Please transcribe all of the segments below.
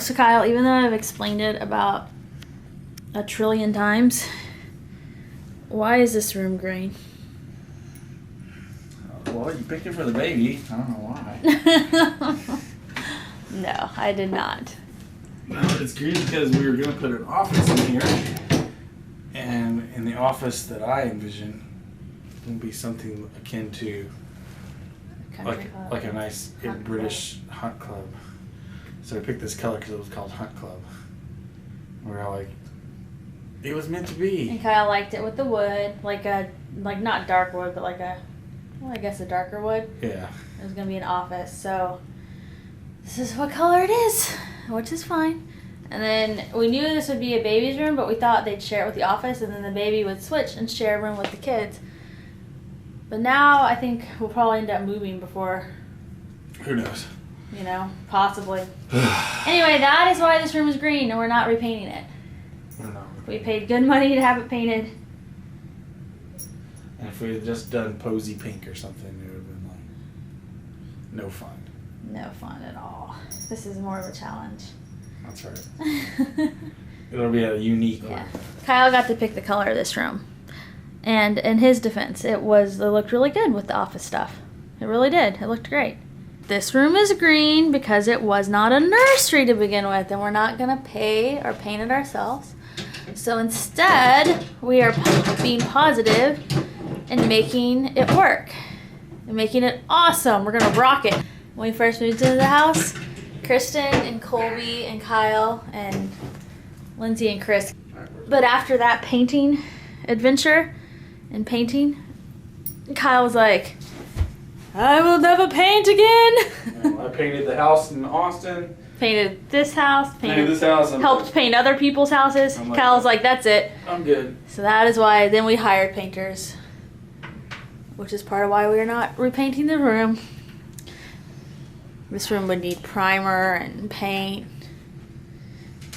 So Kyle, even though I've explained it about 1 trillion times, why is this room green? Well, you picked it for the baby. I don't know why. No, I did not. Well, it's green because we were going to put an office in here. And in the office that I envision will be something akin to like a nice British hunt club. So I picked this color because it was called Hunt Club. We're all like, it was meant to be. And Kyle liked it with the wood, like not dark wood, but like I guess a darker wood. Yeah. It was gonna be an office, so this is what color it is, which is fine. And then we knew this would be a baby's room, but we thought they'd share it with the office, and then the baby would switch and share a room with the kids. But now I think we'll probably end up moving before. Who knows? You know, possibly. Anyway, that is why this room is green, and we're not repainting it. No. We paid good money to have it painted. And if we had just done posy pink or something, it would have been like no fun. No fun at all. This is more of a challenge. That's right. It'll be a unique one. Kyle got to pick the color of this room. And in his defense, it looked really good with the office stuff. It really did. It looked great. This room is green because it was not a nursery to begin with, and we're not going to pay or paint it ourselves. So instead, we are being positive and making it work. And making it awesome. We're going to rock it. When we first moved into the house, Kristen and Colby and Kyle and Lindsay and Chris. But after that painting adventure and painting, Kyle was like, I will never paint again. I painted the house in Austin. Painted this house. Painted this house. Helped paint other people's houses. Kyle's like, that's it. I'm good. So that is why then we hired painters, which is part of why we're not repainting the room. This room would need primer and paint.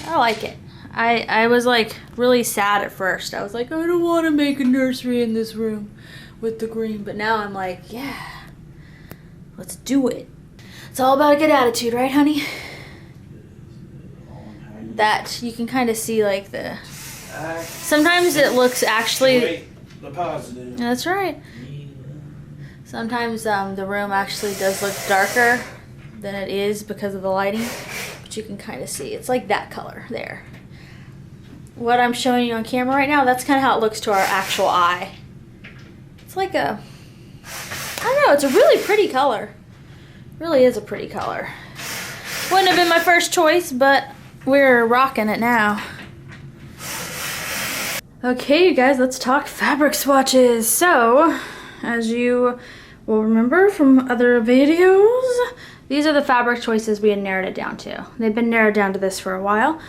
I like it. I was like really sad at first. I was like, I don't want to make a nursery in this room with the green. But now I'm like, yeah, let's do it. It's all about a good attitude, right, honey? That you can kind of see like the... Sometimes it looks actually... The positive. That's right. Sometimes the room actually does look darker than it is because of the lighting, but you can kind of see it's like that color there. What I'm showing you on camera right now, that's kind of how it looks to our actual eye. It's like a, I don't know, it's a really pretty color. Really is a pretty color. Wouldn't have been my first choice, but we're rocking it now. Okay, you guys, let's talk fabric swatches. So, as you will remember from other videos, these are the fabric choices we had narrowed it down to. They've been narrowed down to this for a while.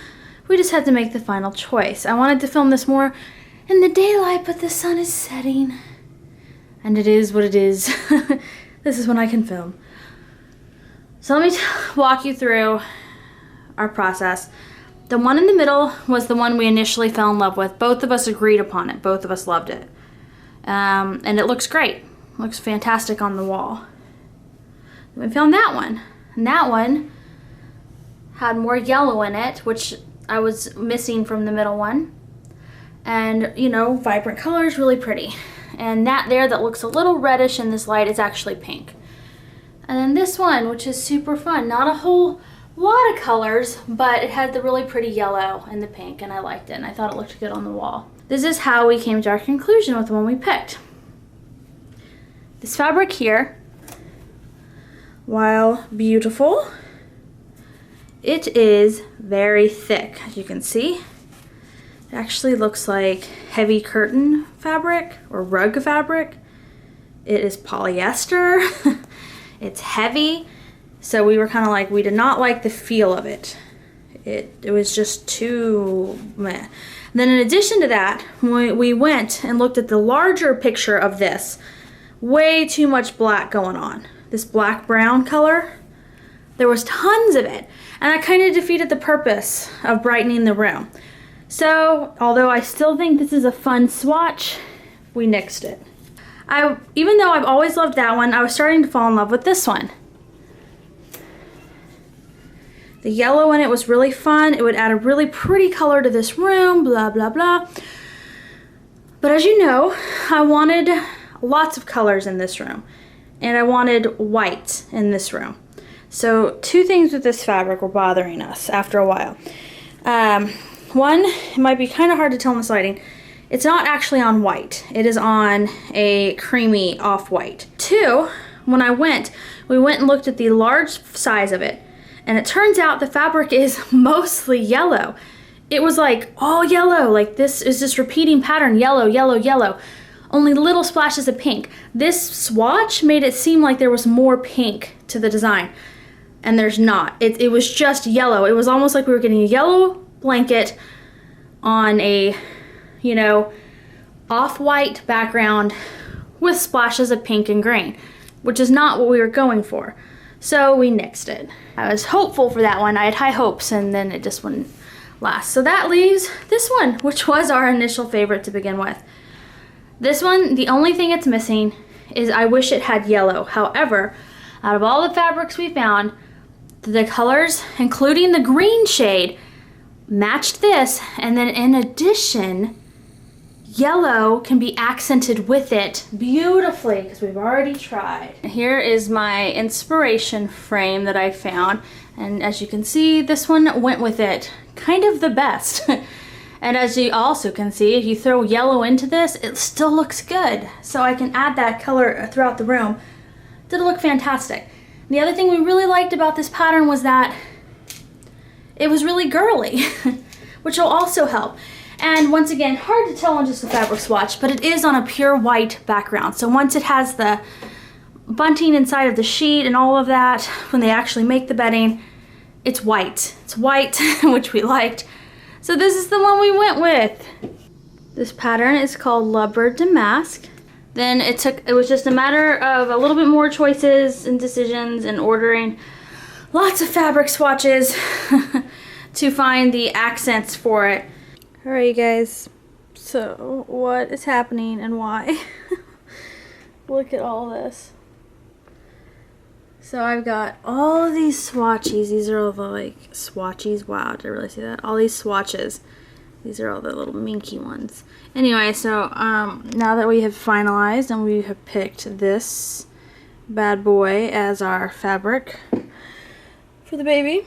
We just had to make the final choice. I wanted to film this more in the daylight, but the sun is setting. And it is what it is. This is when I can film. So let me walk you through our process. The one in the middle was the one we initially fell in love with. Both of us agreed upon it. Both of us loved it. And it looks great. It looks fantastic on the wall. We found that one. And that one had more yellow in it, which I was missing from the middle one. And, you know, vibrant colors, really pretty. And that there that looks a little reddish in this light is actually pink. And then this one, which is super fun. Not a whole lot of colors, but it had the really pretty yellow and the pink, and I liked it, and I thought it looked good on the wall. This is how we came to our conclusion with the one we picked. This fabric here, while beautiful, it is very thick, as you can see. It actually looks like heavy curtain fabric or rug fabric. It is polyester. It's heavy. So we were kind of like, we did not like the feel of it. It was just too meh. Then in addition to that, we went and looked at the larger picture of this. Way too much black going on. This black brown color. There was tons of it. And that kind of defeated the purpose of brightening the room. So, although I still think this is a fun swatch, we nixed it. Even though I've always loved that one, I was starting to fall in love with this one. The yellow in it was really fun. It would add a really pretty color to this room, blah, blah, blah. But as you know, I wanted lots of colors in this room. And I wanted white in this room. So two things with this fabric were bothering us after a while. One, it might be kind of hard to tell in this lighting. It's not actually on white. It is on a creamy off-white. Two, when we went and looked at the large size of it, and it turns out the fabric is mostly yellow. It was like all yellow, like this is this repeating pattern, yellow, yellow, yellow. Only little splashes of pink. This swatch made it seem like there was more pink to the design, and there's not. It was just yellow. It was almost like we were getting a yellow blanket on a, you know, off-white background with splashes of pink and green, which is not what we were going for. So we nixed it. I was hopeful for that one. I had high hopes, and then it just wouldn't last. So that leaves this one, which was our initial favorite to begin with. This one, the only thing it's missing is I wish it had yellow. However, out of all the fabrics we found, the colors, including the green shade, matched this, and then in addition, yellow can be accented with it beautifully because we've already tried. Here is my inspiration frame that I found, and as you can see, this one went with it kind of the best. And as you also can see, if you throw yellow into this, it still looks good. So I can add that color throughout the room. Did look fantastic. The other thing we really liked about this pattern was that it was really girly, which will also help. And once again, hard to tell on just a fabric swatch, but it is on a pure white background. So once it has the bunting inside of the sheet and all of that, when they actually make the bedding, it's white. It's white, which we liked. So this is the one we went with. This pattern is called Lovebird Damask. Then it was just a matter of a little bit more choices and decisions and ordering lots of fabric swatches to find the accents for it. All right, you guys. So what is happening and why? Look at all this. So I've got all of these swatches. These are all the like swatches. Wow, did I really see that? All these swatches. These are all the little minky ones. Anyway, so now that we have finalized and we have picked this bad boy as our fabric for the baby,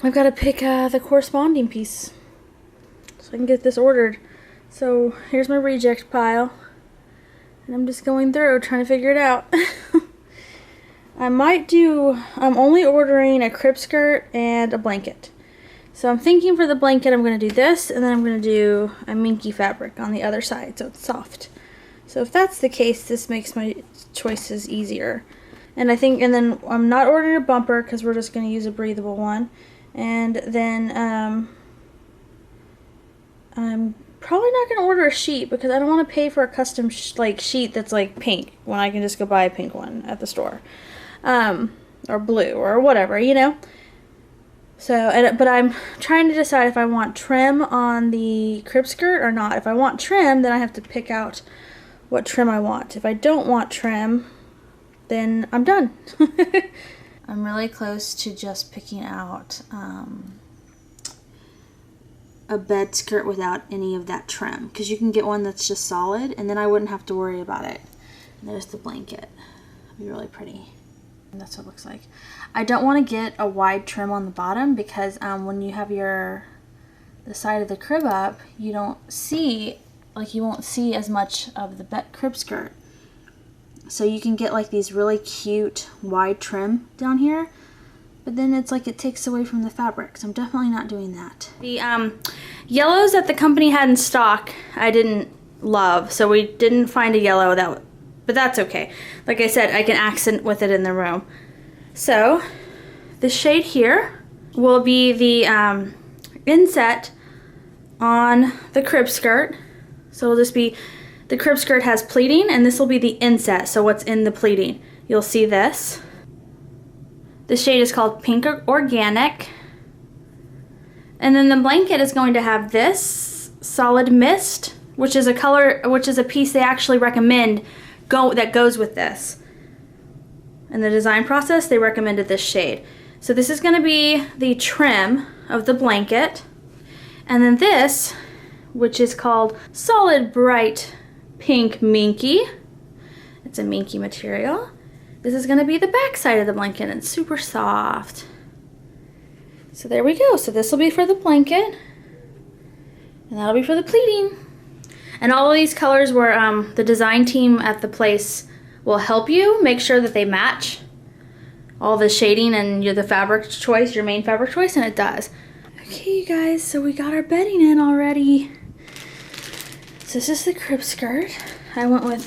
I've got to pick the corresponding piece so I can get this ordered. So here's my reject pile, and I'm just going through trying to figure it out. I'm only ordering a crib skirt and a blanket. So I'm thinking for the blanket I'm going to do this, and then I'm going to do a minky fabric on the other side so it's soft. So if that's the case, this makes my choices easier. And then I'm not ordering a bumper because we're just going to use a breathable one. And then I'm probably not going to order a sheet because I don't want to pay for a custom sheet that's like pink when I can just go buy a pink one at the store. Or blue or whatever, you know. So, but I'm trying to decide if I want trim on the crib skirt or not. If I want trim, then I have to pick out what trim I want. If I don't want trim, then I'm done. I'm really close to just picking out a bed skirt without any of that trim, because you can get one that's just solid, and then I wouldn't have to worry about it. And there's the blanket. It'd be really pretty. And that's what it looks like. I don't want to get a wide trim on the bottom because when you have the side of the crib up, you won't see as much of the crib skirt. So you can get like these really cute wide trim down here, but then it's like it takes away from the fabric. So I'm definitely not doing that. The yellows that the company had in stock I didn't love, so we didn't find a yellow but that's okay. Like I said, I can accent with it in the room. So this shade here will be the inset on the crib skirt. So it'll just be, the crib skirt has pleating, and this will be the inset, so what's in the pleating. You'll see this. This shade is called Pink Organic. And then the blanket is going to have this Solid Mist, which is a piece they actually recommend that goes with this. In the design process, they recommended this shade. So this is gonna be the trim of the blanket. And then this, which is called Solid Bright Pink Minky. It's a minky material. This is gonna be the back side of the blanket, and it's super soft. So there we go. So this will be for the blanket, and that'll be for the pleating. And all of these colors were, the design team at the place will help you make sure that they match all the shading and the fabric choice, your main fabric choice, and it does. Okay, you guys, so we got our bedding in already. So this is the crib skirt. I went with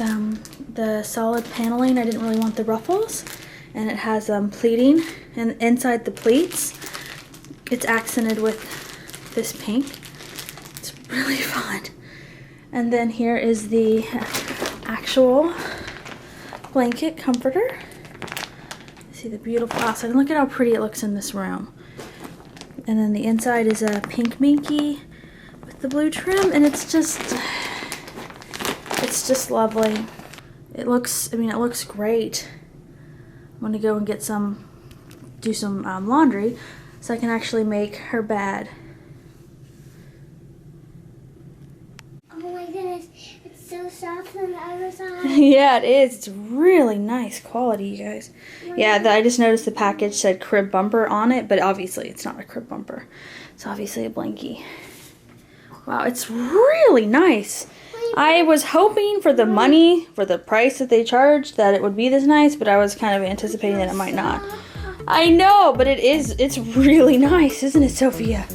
the solid paneling. I didn't really want the ruffles. And it has pleating, and inside the pleats, it's accented with this pink. It's really fun. And then here is the actual blanket comforter. See the beautiful outside. Look at how pretty it looks in this room. And then the inside is a pink minky with the blue trim, and it's just lovely. It looks great. I'm gonna go and get do some laundry so I can actually make her bed. Oh my goodness, it's so soft on the other side. Yeah, it is. It's really nice quality, you guys. Yeah, I just noticed the package said crib bumper on it, but obviously it's not a crib bumper. It's obviously a blankie. Wow, it's really nice. I was hoping for the money, for the price that they charged, that it would be this nice, but I was kind of anticipating that it might not. I know, but it's really nice, isn't it, Sophia?